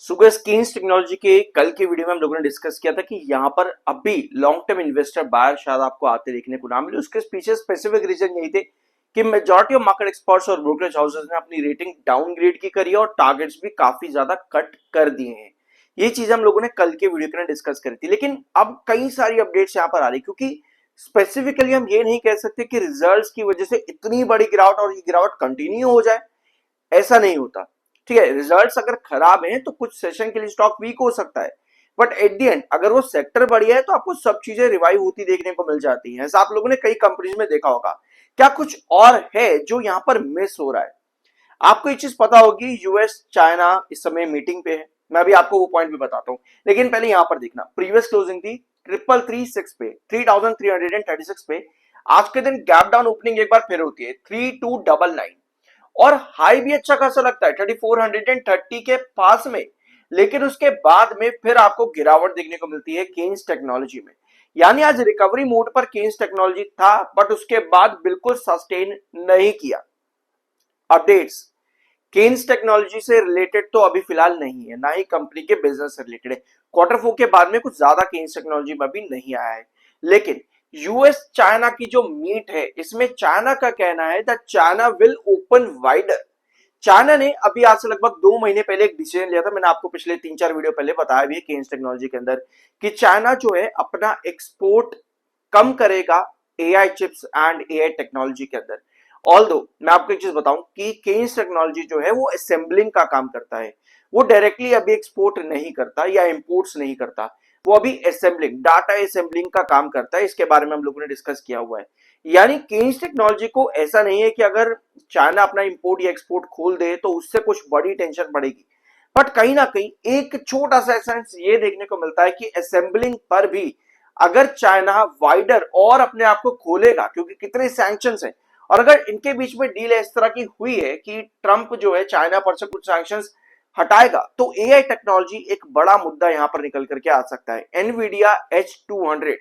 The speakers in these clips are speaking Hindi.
सुगेस केन्स टेक्नोलॉजी के कल के वीडियो में हम लोगों ने डिस्कस किया था कि यहाँ पर अभी लॉन्ग टर्म इन्वेस्टर बायर शायद आपको आते देखने को ना मिले। उसके पीछे स्पेसिफिक रीजन यही थे कि मेजॉरिटी ऑफ मार्केट एक्सपर्ट्स और ब्रोकरेज हाउसेस ने अपनी रेटिंग डाउनग्रेड की करी है और टारगेट्स भी काफी ज्यादा कट कर दिए हैं। ये चीज हम लोगों ने कल के वीडियो के अंदर डिस्कस करी थी, लेकिन अब कई सारी अपडेट्स यहाँ पर आ रही, क्योंकि स्पेसिफिकली हम ये नहीं कह सकते कि रिजल्ट्स की वजह से इतनी बड़ी गिरावट और ये गिरावट कंटिन्यू हो जाए। ऐसा नहीं होता। ठीक है, रिजल्ट्स अगर खराब हैं तो कुछ सेशन के लिए स्टॉक वीक हो सकता है, बट एट दी एंड अगर वो सेक्टर बढ़िया है तो आपको सब चीजें रिवाइव होती देखने को मिल जाती हैं। ऐसा आप लोगों ने कई कंपनीज में देखा होगा। क्या कुछ और है जो यहां पर मिस हो रहा है? आपको ये चीज पता होगी, यूएस चाइना इस समय मीटिंग पे है। मैं अभी आपको वो पॉइंट भी बताता हूं, लेकिन पहले यहां पर देखना, प्रीवियस क्लोजिंग थी 3336 पे, 3336 पे। आज के दिन गैप डाउन ओपनिंग एक बार फिर होती है 3299 और हाई भी अच्छा खासा लगता है 3430 के पास में, लेकिन उसके बाद में फिर आपको गिरावट देखने को मिलती है केन्स टेक्नोलॉजी में। यानी आज रिकवरी मोड पर केन्स टेक्नोलॉजी था, बट उसके बाद बिल्कुल सस्टेन नहीं किया। अपडेट्स केन्स टेक्नोलॉजी से रिलेटेड तो अभी फिलहाल नहीं है, ना ही कंपनी के बिजनेस से रिलेटेड है। क्वार्टर फोर के बाद में कुछ ज्यादा केन्स टेक्नोलॉजी में अभी नहीं आया है, लेकिन यूएस चाइना की जो मीट है इसमें चाइना का कहना है that China will open wider. China ने अभी आज से लगभग 2 महीने पहले एक डिसीजन लिया था, मैंने आपको पिछले 3-4 वीडियो पहले बताया भी है केन्स टेक्नोलॉजी के अंदर, कि चाइना जो है अपना एक्सपोर्ट कम करेगा AI chips and AI technology के अंदर। ऑल्दो मैं आपको एक चीज बताऊं कि केन्स टेक्नोलॉजी जो है वो असेंबलिंग का काम करता है, वो डायरेक्टली अभी एक्सपोर्ट नहीं करता या इंपोर्ट्स नहीं करता, वो अभी असेंबलिंग, डाटा असेंबलिंग का काम करता है। इसके बारे में हम लोगों ने डिस्कस किया हुआ है। यानी केन्स टेक्नोलॉजी को ऐसा नहीं है कि अगर चाइना अपना इंपोर्ट या एक्सपोर्ट खोल दे तो उससे कुछ बड़ी टेंशन पड़ेगी, बट कहीं ना कहीं एक छोटा सा एसेंस ये देखने को मिलता है कि असेंबलिंग पर भी अगर चाइना वाइडर और अपने आप को खोलेगा, क्योंकि कितने सैंक्शंस हैं, और अगर इनके बीच में डील इस तरह की हुई है कि ट्रंप जो है चाइना पर से कुछ सैंक्शंस हटाएगा, तो एआई टेक्नोलॉजी एक बड़ा मुद्दा यहां पर निकल करके आ सकता है। एनवीडिया H200,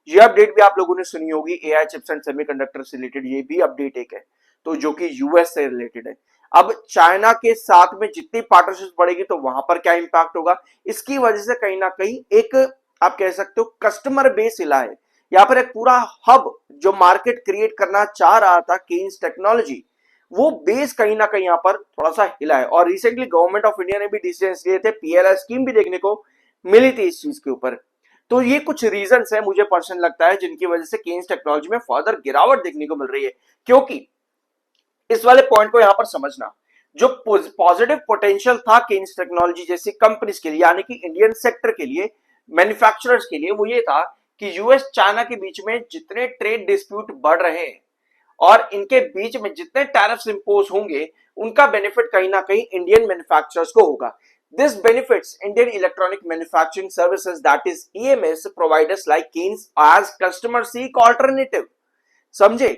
ये अपडेट भी आप लोगों ने सुनी होगी, एआई चिप्स एंड सेमीकंडक्टर से रिलेटेड ये भी अपडेट एक है, तो जो कि यूएस से रिलेटेड है। अब चाइना के साथ में जितनी पार्टनरशिप बढ़ेगी तो वहां पर क्या इंपैक्ट होगा, इसकी वजह से कहीं ना कहीं एक आप कह सकते हो कस्टमर बेस हिला है। यहाँ पर एक पूरा हब जो मार्केट क्रिएट करना चाह रहा था केन्स टेक्नोलॉजी, वो बेस कहीं ना कहीं यहाँ पर थोड़ा सा हिला है। और रिसेंटली गवर्नमेंट ऑफ इंडिया ने भी डिसीजन लिए थे, पीएलआई स्कीम भी देखने को मिली थी इस चीज के ऊपर। तो ये कुछ रीजंस है मुझे पर्सनल लगता है जिनकी वजह से केन्स टेक्नोलॉजी में फर्दर गिरावट देखने को मिल रही है। क्योंकि इस वाले पॉइंट को यहां पर समझना, जो पॉजिटिव पोटेंशियल था केन्स टेक्नोलॉजी जैसी कंपनीज के लिए, यानी कि इंडियन सेक्टर के लिए, मैन्युफैक्चरर्स के लिए, वो ये था कि यूएस चाइना के बीच में जितने ट्रेड डिस्प्यूट बढ़ रहे हैं और इनके बीच में जितने टैरिफ्स इंपोज होंगे, उनका बेनिफिट कहीं ना कहीं इंडियन मैन्युफैक्चरर्स को होगा। This benefits Indian electronic manufacturing services, that is EMS providers like Keynes, as customers seek alternative। समझे,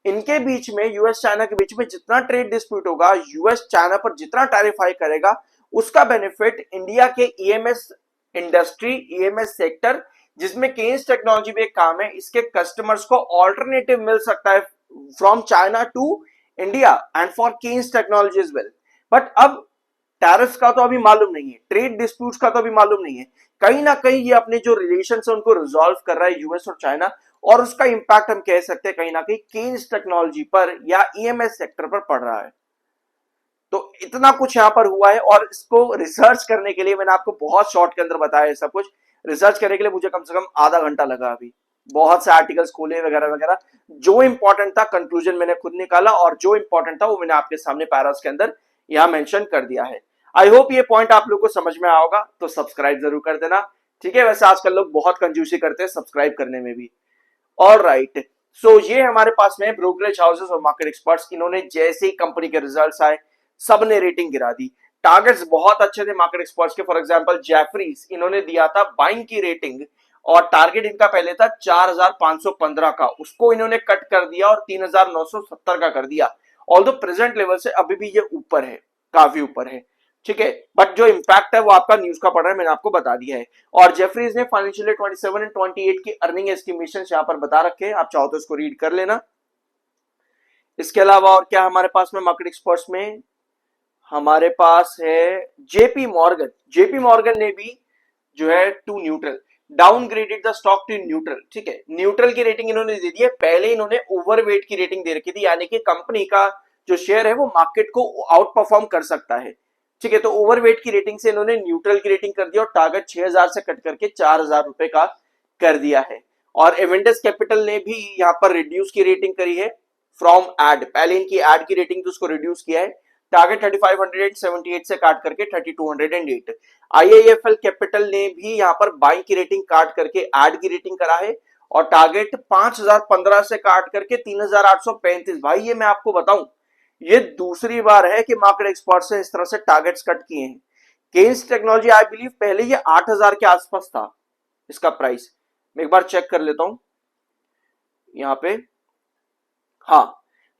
इनके बीच में, यूएस चाइना के बीच में जितना ट्रेड डिस्प्यूट होगा, यूएस चाइना पर जितना टैरिफ हाई करेगा, उसका बेनिफिट इंडिया के ईएमएस इंडस्ट्री, ईएमएस सेक्टर, जिसमें केन्स टेक्नोलॉजी भी एक काम है, इसके कस्टमर्स को ऑल्टरनेटिव मिल सकता है from China to India and for cans technology as well. But अब टैरिफ्स का तो अभी मालूम नहीं है, ट्रेड डिस्प्यूट्स का तो अभी मालूम नहीं है। कहीं ना कहीं ये अपने जो रिलेशन है उनको रिजॉल्व कर रहा है यूएस और चाइना, और उसका इंपैक्ट हम कह सकते हैं कहीं ना कहीं केन्स टेक्नोलॉजी पर या ईएमएस सेक्टर पर पड़ रहा है। तो इतना कुछ यहां पर हुआ है, और इसको रिसर्च करने के लिए मैंने आपको बहुत शॉर्ट के अंदर बताया सब कुछ। रिसर्च करने के लिए मुझे कम से कम आधा घंटा लगा, अभी बहुत से आर्टिकल्स खोले वगैरह वगैरह। जो इंपॉर्टेंट था कंक्लूजन मैंने खुद निकाला, और जो इंपॉर्टेंट था वो मैंने आपके सामने पैरास के अंदर यहां मेंशन कर दिया है। आई होप ये पॉइंट आप लोग को समझ में आया होगा, तो सब्सक्राइब जरूर कर देना। ठीक है, वैसे आजकल लोग बहुत कंजूसी करते हैं सब्सक्राइब करने में भी। ऑल राइट, सो ये हमारे पास में ब्रोकरेज हाउसेस और मार्केट एक्सपर्ट्स, इन्होंने जैसे ही कंपनी के रिजल्ट्स आए सबने रेटिंग गिरा दी। टारगेट्स बहुत अच्छे थे मार्केट एक्सपर्ट्स के, फॉर एग्जांपल जेफरीज, इन्होंने दिया था बाइंग की रेटिंग, और टारगेट इनका पहले था 4515 का, उसको इन्होंने कट कर दिया और 3970 का कर दिया। ऑल्दो प्रेजेंट लेवल से अभी भी ये ऊपर है, काफी ऊपर है। ठीक है, बट जो इंपैक्ट है वो आपका न्यूज का पड़ रहा है, मैंने आपको बता दिया है। और जेफरीज ने फाइनेंशियल 27 और 28 की अर्निंग एस्टिमेशन यहां पर बता रखे हैं, आप चाहो तो इसको रीड कर लेना। इसके अलावा और क्या हमारे पास में मार्केट एक्सपर्ट्स में, हमारे पास है जेपी मॉर्गन। जेपी मॉर्गन ने भी जो है to neutral downgraded the stock to neutral. ठीक है, न्यूट्रल की रेटिंग इन्होंने दे दी है, पहले इन्होंने ओवरवेट की रेटिंग दे रखी थी, यानी कि कंपनी का जो शेयर है वो मार्केट को आउट परफॉर्म कर सकता है। ठीक है, तो ओवरवेट की रेटिंग से इन्होंने न्यूट्रल की रेटिंग कर दिया और टारगेट 6000 से कट करके 4000 रुपए का कर दिया है। और एवेंडस कैपिटल ने भी यहाँ पर रिड्यूस की रेटिंग करी है फ्रॉम एड, पहले इनकी एड की रेटिंग थी उसको रिड्यूस किया है, टारगेट 3578 से काट करके 3208। आईआईएफएल कैपिटल ने भी यहाँ पर बाइंग की रेटिंग काट करके एड की रेटिंग करा है और टारगेट 5015 से काट करके 3835। भाई ये मैं आपको बताऊं, ये दूसरी बार है कि मार्केट एक्सपर्ट से इस तरह से टारगेट्स कट किए हैं। केन्स टेक्नोलॉजी आई बिलीव पहले ये 8000 के आसपास था इसका प्राइस, मैं एक बार चेक कर लेता हूं यहाँ पे। हाँ,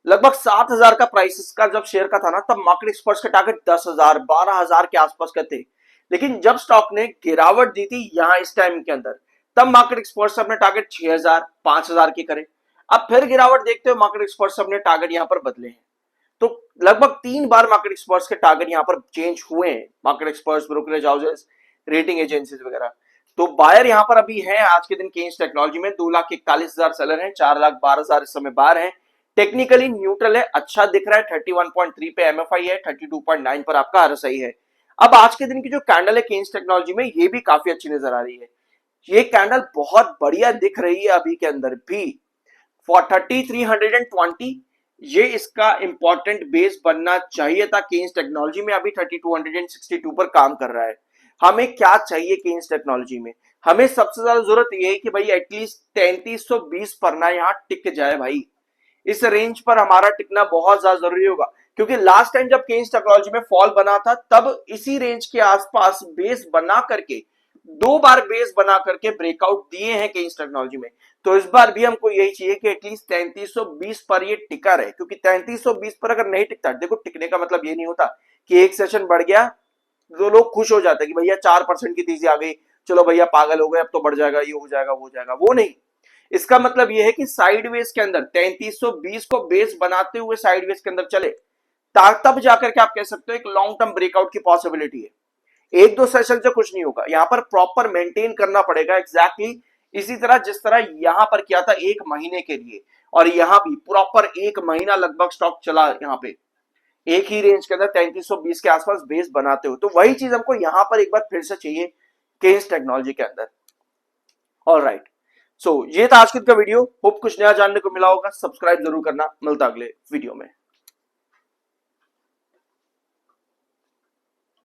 लगभग 7000 का प्राइस इसका जब शेयर का था ना, तब मार्केट एक्सपर्ट्स का टारगेट 10,000 12,000 के आसपास का थे। लेकिन जब स्टॉक ने गिरावट दी थी यहां इस टाइम के अंदर, तब मार्केट एक्सपर्ट्स अपने टारगेट 6000 5000 के करे। अब फिर गिरावट देखते हुए मार्केट एक्सपर्ट्स अपने टारगेट यहां पर बदले हैं। तो लगभग 3 बार मार्केट एक्सपर्ट्स के टारगेट यहां पर चेंज हुए हैं, market experts, brokerage houses, rating agencies वगैरह। तो बायर यहां पर अभी है आज के दिन केन्स टेक्नोलॉजी में 2,41,000 सेलर हैं, 4,12,000 इस समय बाहर हैं। टेक्निकली न्यूट्रल है, अच्छा दिख रहा है, 31.3 पे एमएफआई है, 32.9 पर आपका आरएसआई है। अब आज के दिन की जो कैंडल है केन्स टेक्नोलॉजी में, ये भी काफी अच्छी नजर आ रही है। ये कैंडल बहुत बढ़िया दिख रही है अभी के अंदर भी। फॉर 3320 ये इसका इंपॉर्टेंट बेस बनना चाहिए था केन्स टेक्नोलॉजी में, अभी 3262 पर काम कर रहा है। हमें क्या चाहिए केन्स टेक्नोलॉजी में? हमें सबसे ज्यादा जरूरत यह है कि भाई एटलीस्ट 3320 पर ना यहां टिक जाए भाई। इस रेंज पर हमारा टिकना बहुत ज्यादा जरूरी होगा, क्योंकि लास्ट टाइम जब केन्स टेक्नोलॉजी में फॉल बना था तब इसी रेंज के आसपास बेस बना करके, 2 बार बेस बना करके ब्रेकआउट दिए हैं केन्स टेक्नोलॉजी में। तो इस बार भी हमको यही चाहिए कि एटलीस्ट 3320 पर ये टिका रहे, क्योंकि 3320 पर अगर नहीं टिकता, देखो टिकने का मतलब ये नहीं होता कि एक सेशन बढ़ गया तो लोग खुश हो जाते हैं कि भैया 4% की तेजी आ गई, चलो भैया पागल हो गए, अब तो बढ़ जाएगा, ये हो जाएगा, वो हो जाएगा, वो नहीं। इसका मतलब यह है कि साइडवेज के अंदर 3320 को बेस बनाते हुए साइडवेज के अंदर चले, तब जाकर के आप कह सकते हो एक लॉन्ग टर्म ब्रेकआउट की पॉसिबिलिटी है। 1-2 सेशन से कुछ नहीं होगा, यहां पर प्रॉपर मेंटेन करना पड़ेगा एग्जैक्टली इसी तरह जिस तरह यहां पर किया था 1 महीने के लिए। और यहां भी प्रॉपर 1 महीना लगभग स्टॉक चला, यहां पे एक ही रेंज के अंदर 3320 के आसपास बेस बनाते हो। तो वही चीज हमको यहां पर एक बार फिर से चाहिए केन्स टेक्नोलॉजी के अंदर। ऑल राइट, सो ये था आज का वीडियो, होप कुछ नया जानने को मिला होगा। सब्सक्राइब जरूर करना, मिलता अगले वीडियो में।